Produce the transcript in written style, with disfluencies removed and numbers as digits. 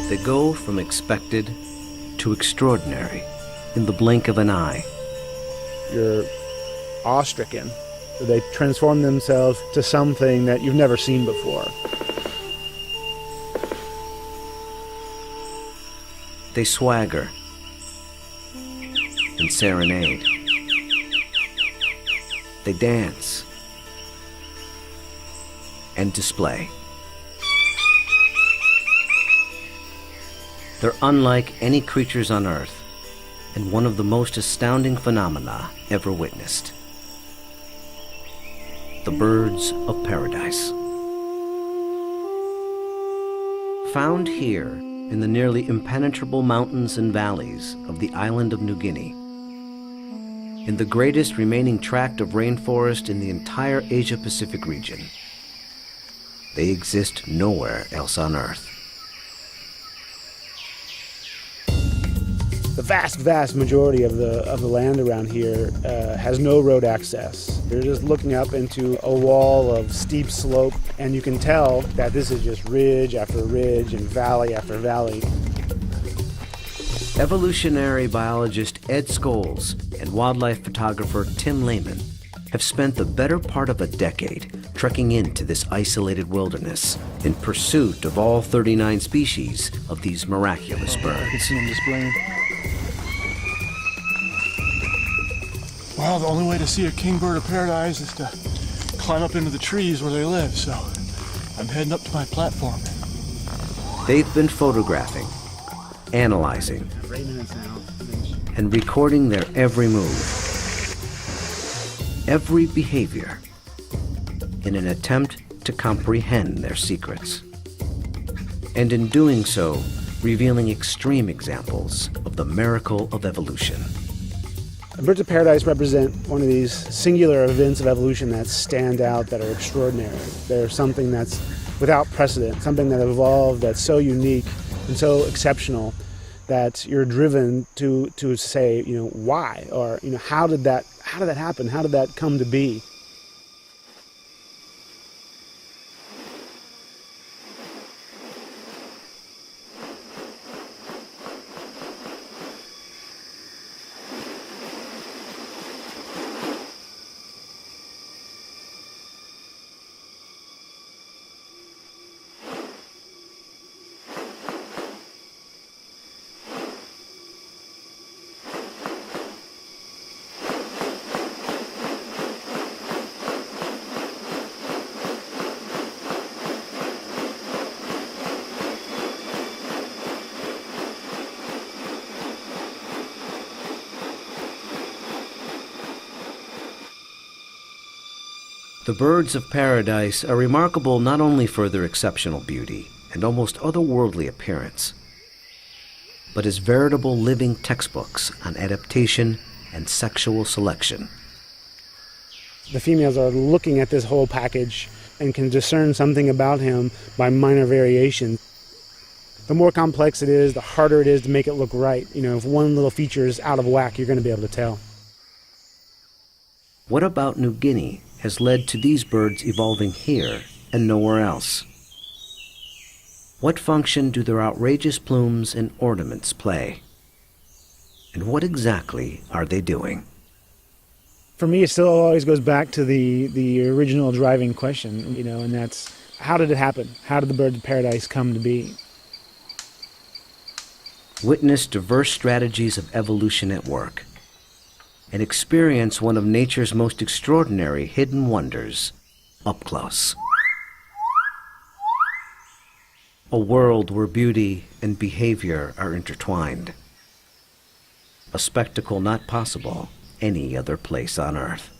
They go from expected to extraordinary in the blink of an eye. You're awe-stricken. They transform themselves to something that you've never seen before. They swagger and serenade. They dance and display. They're unlike any creatures on Earth, and one of the most astounding phenomena ever witnessed. The birds of paradise. Found here in the nearly impenetrable mountains and valleys of the island of New Guinea, in the greatest remaining tract of rainforest in the entire Asia-Pacific region. They exist nowhere else on Earth. The vast majority of the land around here has no road access. You're just looking up into a wall of steep slope, and you can tell that this is just ridge after ridge and valley after valley. Evolutionary biologist Ed Scholes and wildlife photographer Tim Lehman have spent the better part of a decade trekking into this isolated wilderness in pursuit of all 39 species of these miraculous birds. I can see them displaying. Well, the only way to see a kingbird of paradise is to climb up into the trees where they live, so I'm heading up to my platform. They've been photographing, analyzing, and recording their every move, every behavior, in an attempt to comprehend their secrets. And in doing so, revealing extreme examples of the miracle of evolution. Birds of paradise represent one of these singular events of evolution that stand out, that are extraordinary. They're something that's without precedent, something that evolved that's so unique and so exceptional that you're driven to say, why? Or, how did that happen? How did that come to be? The birds of paradise are remarkable not only for their exceptional beauty and almost otherworldly appearance, but as veritable living textbooks on adaptation and sexual selection. The females are looking at this whole package and can discern something about him by minor variation. The more complex it is, the harder it is to make it look right. If one little feature is out of whack, you're going to be able to tell. What about New Guinea has led to these birds evolving here and nowhere else? What function do their outrageous plumes and ornaments play? And what exactly are they doing? For me, it still always goes back to the original driving question, and that's, how did it happen? How did the birds of paradise come to be? Witness diverse strategies of evolution at work, and experience one of nature's most extraordinary hidden wonders up close. A world where beauty and behavior are intertwined. A spectacle not possible any other place on Earth.